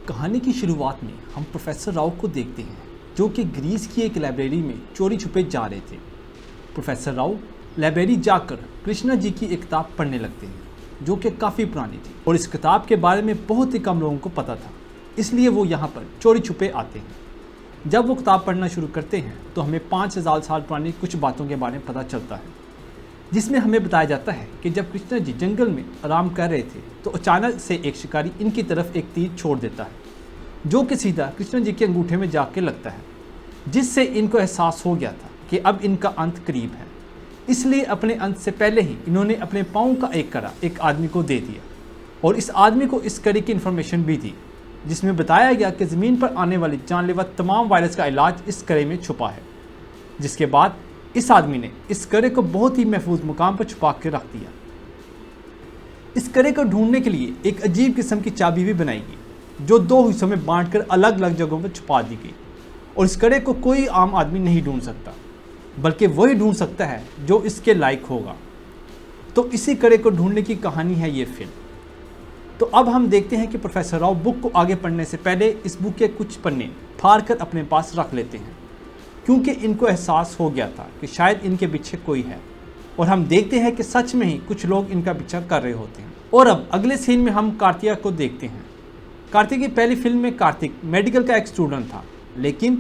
कहानी की शुरुआत में हम प्रोफेसर राव को देखते हैं जो कि ग्रीस की एक लाइब्रेरी में चोरी छुपे जा रहे थे। प्रोफेसर राव लाइब्रेरी जाकर कृष्णा जी की एक किताब पढ़ने लगते हैं जो कि काफ़ी पुरानी थी और इस किताब के बारे में बहुत ही कम लोगों को पता था, इसलिए वो यहाँ पर चोरी छुपे आते हैं। जब वो किताब पढ़ना शुरू करते हैं तो हमें 5000 साल पुरानी कुछ बातों के बारे में पता चलता है, जिसमें हमें बताया जाता है कि जब कृष्णा जी जंगल में आराम कर रहे थे तो अचानक से एक शिकारी इनकी तरफ एक तीर छोड़ देता है जो कि सीधा कृष्णा जी के अंगूठे में जाके लगता है, जिससे इनको एहसास हो गया था कि अब इनका अंत करीब है। इसलिए अपने अंत से पहले ही इन्होंने अपने पाँव का एक कड़ा एक आदमी को दे दिया और इस आदमी को इस कड़ी की इन्फॉर्मेशन भी दी, जिसमें बताया गया कि ज़मीन पर आने वाली जानलेवा तमाम वायरस का इलाज इस कड़े में छुपा है। जिसके बाद इस आदमी ने इस कड़े को बहुत ही महफूज मुकाम पर छुपा के रख दिया। इस कड़े को ढूंढने के लिए एक अजीब किस्म की चाबी भी बनाई गई जो 2 हिस्सों में बांटकर अलग अलग जगहों पर छुपा दी गई और इस कड़े को कोई आम आदमी नहीं ढूंढ सकता, बल्कि वही ढूंढ सकता है जो इसके लायक होगा। तो इसी कड़े को ढूंढने की कहानी है ये फिल्म। तो अब हम देखते हैं कि प्रोफेसर राव बुक को आगे पढ़ने से पहले इस बुक के कुछ पन्ने फाड़ कर अपने पास रख लेते हैं, क्योंकि इनको एहसास हो गया था कि शायद इनके पीछे कोई है। और हम देखते हैं कि सच में ही कुछ लोग इनका पीछा कर रहे होते हैं। और अब अगले सीन में हम कार्तिया को देखते हैं। कार्तिक की पहली फिल्म में कार्तिक मेडिकल का एक स्टूडेंट था, लेकिन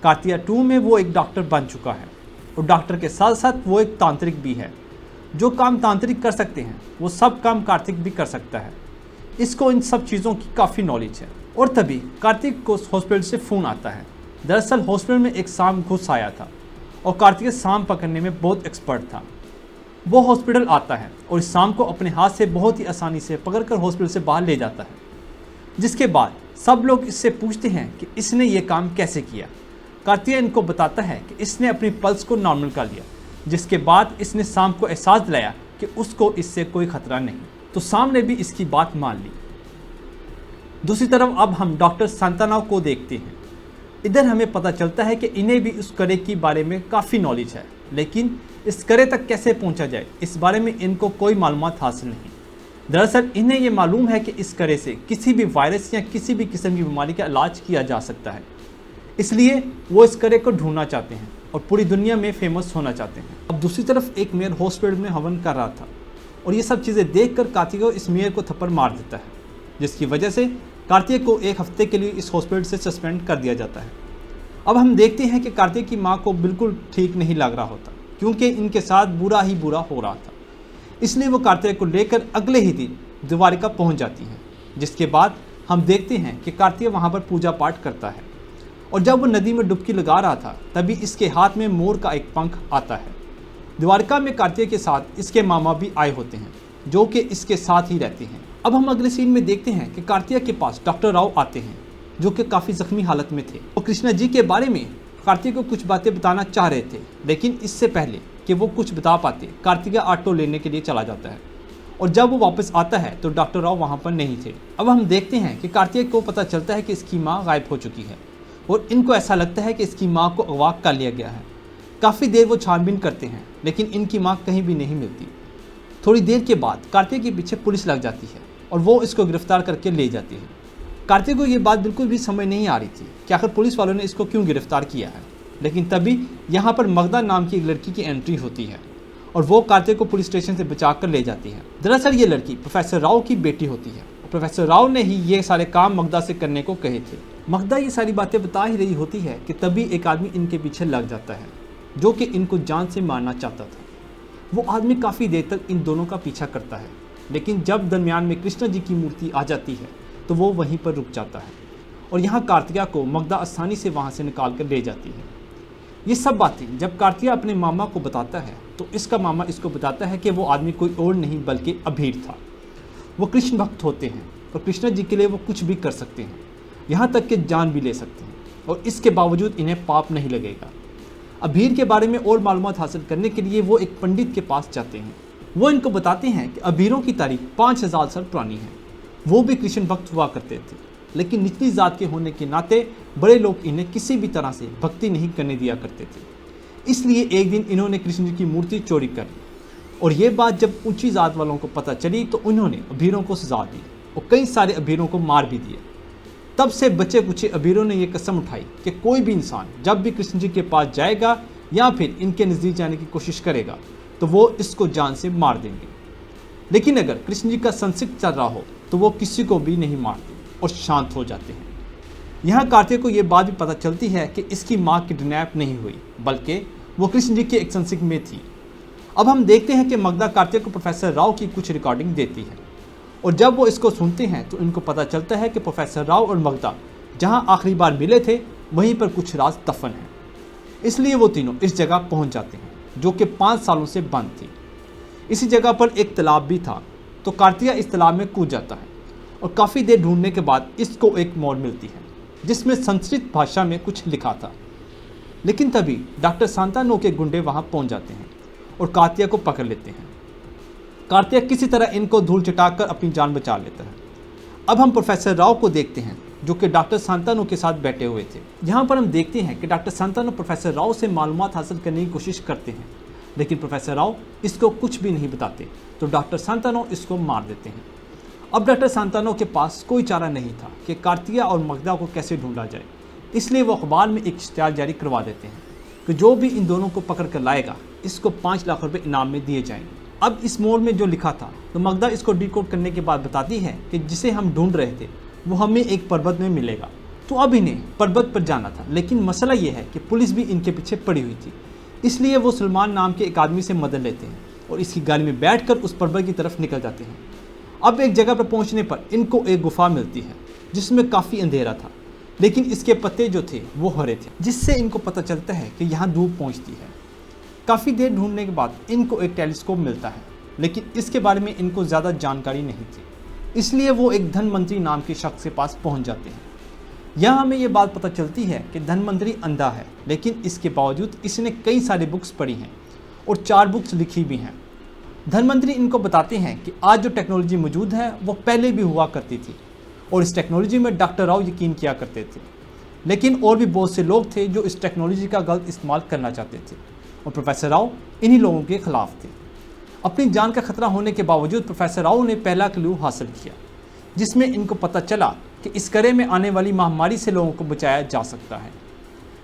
कार्तिया 2 में वो एक डॉक्टर बन चुका है और डॉक्टर के साथ साथ वो एक तांत्रिक भी है। जो काम तांत्रिक कर सकते हैं वो सब काम कार्तिक भी कर सकता है। इसको इन सब चीज़ों की काफ़ी नॉलेज है। और तभी कार्तिक को हॉस्पिटल से फ़ोन आता है। दरअसल हॉस्पिटल में एक सांप घुस आया था और कार्तिक सांप पकड़ने में बहुत एक्सपर्ट था। वो हॉस्पिटल आता है और इस सांप को अपने हाथ से बहुत ही आसानी से पकड़कर हॉस्पिटल से बाहर ले जाता है। जिसके बाद सब लोग इससे पूछते हैं कि इसने ये काम कैसे किया। कार्तिक इनको बताता है कि इसने अपनी पल्स को नॉर्मल कर लिया, जिसके बाद इसने सांप को एहसास दिलाया कि उसको इससे कोई खतरा नहीं। तो सांप ने भी इसकी बात मान ली। दूसरी तरफ अब हम डॉक्टर सांतानाव को देखते हैं। इधर हमें पता चलता है कि इन्हें भी उस कड़े के बारे में काफ़ी नॉलेज है, लेकिन इस कड़े तक कैसे पहुंचा जाए इस बारे में इनको कोई मालूमात हासिल नहीं। दरअसल इन्हें ये मालूम है कि इस कड़े से किसी भी वायरस या किसी भी किस्म की बीमारी का इलाज किया जा सकता है, इसलिए वो इस कड़े को ढूंढना चाहते हैं और पूरी दुनिया में फेमस होना चाहते हैं। अब दूसरी तरफ एक मेयर हॉस्पिटल में हवन कर रहा था और ये सब चीज़ें देखकर कार्तिक इस मेयर को थप्पड़ मार देता है, जिसकी वजह से कार्तिक को 1 हफ्ते के लिए इस हॉस्पिटल से सस्पेंड कर दिया जाता है। अब हम देखते हैं कि कार्तिक की माँ को बिल्कुल ठीक नहीं लग रहा होता, क्योंकि इनके साथ बुरा ही बुरा हो रहा था। इसलिए वो कार्तिक को लेकर अगले ही दिन द्वारिका पहुंच जाती है। जिसके बाद हम देखते हैं कि कार्तिक वहां पर पूजा पाठ करता है और जब वो नदी में डुबकी लगा रहा था तभी इसके हाथ में मोर का एक पंख आता है। द्वारिका में कार्तिक के साथ इसके मामा भी आए होते हैं जो कि इसके साथ ही रहते हैं। अब हम अगले सीन में देखते हैं कि कार्तिक के पास डॉक्टर राव आते हैं जो कि काफ़ी ज़ख्मी हालत में थे और कृष्णा जी के बारे में कार्तिक को कुछ बातें बताना चाह रहे थे, लेकिन इससे पहले कि वो कुछ बता पाते कार्तिक ऑटो लेने के लिए चला जाता है और जब वो वापस आता है तो डॉक्टर राव वहाँ पर नहीं थे। अब हम देखते हैं कि कार्तिक को पता चलता है कि इसकी माँ गायब हो चुकी है और इनको ऐसा लगता है कि इसकी माँ को अगवा कर लिया गया है। काफ़ी देर वो छानबीन करते हैं लेकिन इनकी माँ कहीं भी नहीं मिलती। थोड़ी देर के बाद कार्तिक के पीछे पुलिस लग जाती है और वो इसको गिरफ्तार करके ले जाती है। कार्तिक को ये बात बिल्कुल भी समझ नहीं आ रही थी कि आखिर पुलिस वालों ने इसको क्यों गिरफ्तार किया है, लेकिन तभी यहाँ पर मगदा नाम की एक लड़की की एंट्री होती है और वो कार्तिक को पुलिस स्टेशन से बचा कर ले जाती है। दरअसल ये लड़की प्रोफेसर राव की बेटी होती है और प्रोफेसर राव ने ही ये सारे काम मगदा से करने को कहे थे। मगदा ये सारी बातें बता ही रही होती है कि तभी एक आदमी इनके पीछे लग जाता है जो कि इनको जान से मारना चाहता था। वो आदमी काफ़ी देर तक इन दोनों का पीछा करता है, लेकिन जब दरमियान में कृष्णा जी की मूर्ति आ जाती है तो वो वहीं पर रुक जाता है और यहाँ कार्तिका को मगदा आसानी से वहाँ से निकाल कर ले जाती है। ये सब बातें जब कार्तिका अपने मामा को बताता है तो इसका मामा इसको बताता है कि वो आदमी कोई और नहीं बल्कि अभीर था। वो कृष्ण भक्त होते हैं और कृष्णा जी के लिए वो कुछ भी कर सकते हैं, यहाँ तक कि जान भी ले सकते हैं, और इसके बावजूद इन्हें पाप नहीं लगेगा। अभीर के बारे में और मालूमात हासिल करने के लिए वो एक पंडित के पास जाते हैं। वो इनको बताते हैं कि अभीरों की तारीख 5000 साल पुरानी है। वो भी कृष्ण भक्त हुआ करते थे, लेकिन निचली जात के होने के नाते बड़े लोग इन्हें किसी भी तरह से भक्ति नहीं करने दिया करते थे। इसलिए एक दिन इन्होंने कृष्ण जी की मूर्ति चोरी कर ली और ये बात जब ऊंची जात वालों को पता चली तो उन्होंने अभीरों को सजा दी और कई सारे अभीरों को मार भी दिया। तब से बचे कुचे अबीरों ने यह कसम उठाई कि कोई भी इंसान जब भी कृष्ण जी के पास जाएगा या फिर इनके नज़दीक जाने की कोशिश करेगा तो वो इसको जान से मार देंगे। लेकिन अगर कृष्ण जी का संसिक्त चल रहा हो तो वो किसी को भी नहीं मारते और शांत हो जाते हैं। यहाँ कार्तिक को ये बात भी पता चलती है कि इसकी माँ किडनैप नहीं हुई, बल्कि वो कृष्ण जी के एक संसिक्त में थी। अब हम देखते हैं कि मगधा कार्तिक को प्रोफेसर राव की कुछ रिकॉर्डिंग देती है और जब वो इसको सुनते हैं तो इनको पता चलता है कि प्रोफेसर राव और मगधा जहाँ आखिरी बार मिले थे वहीं पर कुछ राज दफन है। इसलिए वो तीनों इस जगह पहुँच जाते हैं जो कि 5 सालों से बंद थी। इसी जगह पर एक तालाब भी था, तो कार्तिया इस तालाब में कूद जाता है और काफ़ी देर ढूंढने के बाद इसको एक मोड़ मिलती है जिसमें संस्कृत भाषा में कुछ लिखा था। लेकिन तभी डॉक्टर सांतानो के गुंडे वहां पहुंच जाते हैं और कार्तिया को पकड़ लेते हैं। कार्तिया किसी तरह इनको धूल चटाकर अपनी जान बचा लेता है। अब हम प्रोफेसर राव को देखते हैं जो कि डॉक्टर सांतानो के साथ बैठे हुए थे। यहाँ पर हम देखते हैं कि डॉक्टर सांतानो प्रोफेसर राव से मालूमात हासिल करने की कोशिश करते हैं, लेकिन प्रोफेसर राव इसको कुछ भी नहीं बताते, तो डॉक्टर सांतानो इसको मार देते हैं। अब डॉक्टर सांतानो के पास कोई चारा नहीं था कि कार्तिया और मगधा को कैसे ढूंढा जाए, इसलिए वो अखबार में एक इश्तिहार जारी करवा देते हैं कि जो भी इन दोनों को पकड़ कर लाएगा इसको 5 लाख रुपए इनाम में दिए जाएंगे। अब इस मोड़ में जो लिखा था तो मगधा इसको डिकोड करने के बाद बताती है कि जिसे हम ढूंढ रहे थे वो हमें एक पर्वत में मिलेगा। तो अब इन्हें पर्वत पर जाना था, लेकिन मसला ये है कि पुलिस भी इनके पीछे पड़ी हुई थी। इसलिए वो सलमान नाम के एक आदमी से मदद लेते हैं और इसकी गाड़ी में बैठकर उस पर्वत की तरफ निकल जाते हैं। अब एक जगह पर पहुंचने पर इनको एक गुफा मिलती है जिसमें काफ़ी अंधेरा था, लेकिन इसके पत्ते जो थे वो हरे थे, जिससे इनको पता चलता है कि यहाँ धूप पहुँचती है। काफ़ी देर ढूंढने के बाद इनको एक टेलीस्कोप मिलता है, लेकिन इसके बारे में इनको ज़्यादा जानकारी नहीं थी, इसलिए वो एक धनवंतरी नाम के शख्स के पास पहुँच जाते हैं। यहाँ हमें ये बात पता चलती है कि धनवंतरी अंधा है, लेकिन इसके बावजूद इसने कई सारी बुक्स पढ़ी हैं और 4 बुक्स लिखी भी हैं। धनवंतरी इनको बताते हैं कि आज जो टेक्नोलॉजी मौजूद है वो पहले भी हुआ करती थी और इस टेक्नोलॉजी में डॉक्टर राव यकीन किया करते थे, लेकिन और भी बहुत से लोग थे जो इस टेक्नोलॉजी का गलत इस्तेमाल करना चाहते थे और प्रोफेसर राव इन्हीं लोगों के खिलाफ थे। अपनी जान का खतरा होने के बावजूद प्रोफेसर राव ने पहला क्लू हासिल किया, जिसमें इनको पता चला कि इस कड़े में आने वाली महामारी से लोगों को बचाया जा सकता है।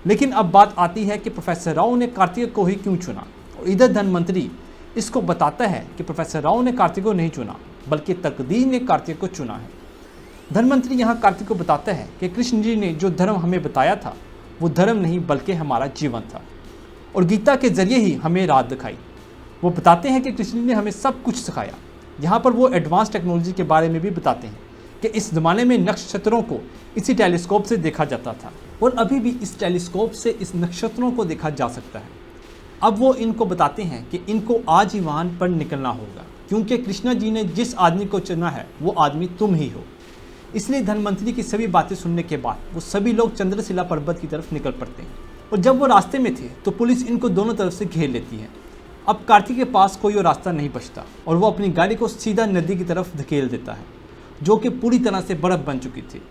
लेकिन अब बात आती है कि प्रोफेसर राव ने कार्तिक को ही क्यों चुना, और इधर धनवंतरी इसको बताता है कि प्रोफेसर राव ने कार्तिक को नहीं चुना, बल्कि तकदीर ने कार्तिक को चुना है। धनवंतरी यहाँ कार्तिक को बताता है कि कृष्ण जी ने जो धर्म हमें बताया था वो धर्म नहीं बल्कि हमारा जीवन था, और गीता के जरिए ही हमें राह दिखाई। वो बताते हैं कि कृष्ण जी ने हमें सब कुछ सिखाया। यहाँ पर वो एडवांस टेक्नोलॉजी के बारे में भी बताते हैं कि इस ज़माने में नक्षत्रों को इसी टेलीस्कोप से देखा जाता था और अभी भी इस टेलीस्कोप से इस नक्षत्रों को देखा जा सकता है। अब वो इनको बताते हैं कि इनको आज ही वहाँ पर निकलना होगा, क्योंकि कृष्णा जी ने जिस आदमी को चुना है वो आदमी तुम ही हो। इसलिए धनवंतरी की सभी बातें सुनने के बाद वो सभी लोग चंद्रशिला पर्वत की तरफ निकल पड़ते हैं, और जब वो रास्ते में थे तो पुलिस इनको दोनों तरफ से घेर लेती है। अब कार्तिक के पास कोई और रास्ता नहीं बचता और वो अपनी गाड़ी को सीधा नदी की तरफ धकेल देता है, जो कि पूरी तरह से बर्फ़ बन चुकी थी।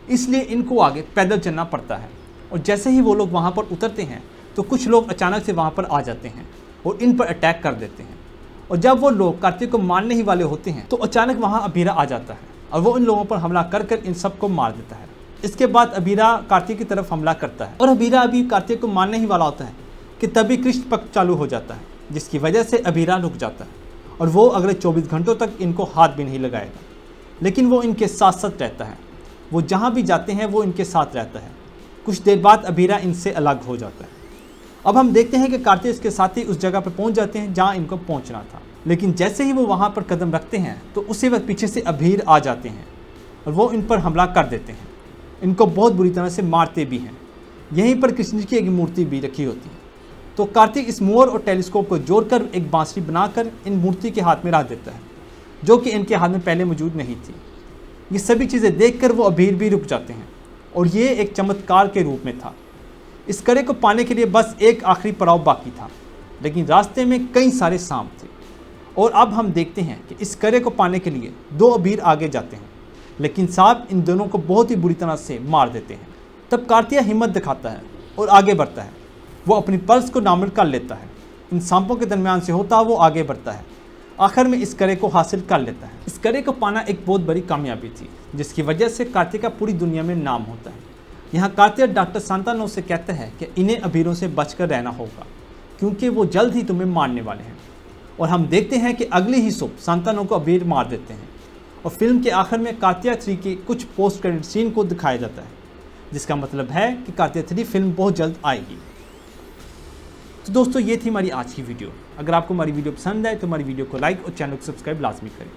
इसलिए इनको आगे पैदल चलना पड़ता है, और जैसे ही वो लोग वहाँ पर उतरते हैं तो कुछ लोग अचानक से वहाँ पर आ जाते हैं और इन पर अटैक कर देते हैं। और जब वो लोग कार्तिक को मारने ही वाले होते हैं तो अचानक वहाँ अबीरा आ जाता है और वो इन लोगों पर हमला कर इन सबको मार देता है। इसके बाद अबीरा कार्तिक की तरफ हमला करता है और अबीरा अभी कार्तिक को मारने ही वाला होता है कि तभी कृष्ण पक्ष चालू हो जाता है, जिसकी वजह से अबीरा रुक जाता है और वो अगले 24 घंटों तक इनको हाथ भी नहीं लगाएगा। लेकिन वो इनके साथ साथ रहता है, वो जहाँ भी जाते हैं वो इनके साथ रहता है। कुछ देर बाद अबीरा इनसे अलग हो जाता है। अब हम देखते हैं कि कार्तिक इसके साथ ही उस जगह पर पहुँच जाते हैं जहाँ इनको पहुँचना था, लेकिन जैसे ही वो वहाँ पर कदम रखते हैं तो उसी वक्त पीछे से अबीर आ जाते हैं और वो इन पर हमला कर देते हैं। इनको बहुत बुरी तरह से मारते भी हैं। यहीं पर कृष्ण जी की एक मूर्ति भी रखी होती है, तो कार्तिक इस मोर और टेलीस्कोप को जोड़कर एक बांसुरी बनाकर इन मूर्ति के हाथ में रख देता है, जो कि इनके हाथ में पहले मौजूद नहीं थी। ये सभी चीज़ें देखकर वो अबीर भी रुक जाते हैं, और ये एक चमत्कार के रूप में था। इस कड़े को पाने के लिए बस एक आखिरी पड़ाव बाकी था, लेकिन रास्ते में कई सारे सांप थे। और अब हम देखते हैं कि इस कड़े को पाने के लिए 2 अबीर आगे जाते हैं, लेकिन सांप इन दोनों को बहुत ही बुरी तरह से मार देते हैं। तब कार्तिया हिम्मत दिखाता है और आगे बढ़ता है। वो अपनी पर्स को नामल कर लेता है। इन सांपों के दरमियान से होता वो आगे बढ़ता है आखिर में इस करे को हासिल कर लेता है। इस करे को पाना एक बहुत बड़ी कामयाबी थी, जिसकी वजह से कार्तिक का पूरी दुनिया में नाम होता है। यहाँ कार्तिक डॉक्टर सांतानो से कहते हैं कि इन्हें अबीरों से बचकर रहना होगा, क्योंकि वो जल्द ही तुम्हें मारने वाले हैं। और हम देखते हैं कि अगली ही सुबह सांतानो को अबीर मार देते हैं और फिल्म के आखिर में कार्तिक 3 के कुछ पोस्ट क्रेडिट सीन को दिखाया जाता है, जिसका मतलब है कि कार्तिक 3 फिल्म बहुत जल्द आएगी। तो दोस्तों, ये थी हमारी आज की वीडियो। अगर आपको हमारी वीडियो पसंद आए तो हमारी वीडियो को लाइक और चैनल को सब्सक्राइब लाजमी करें।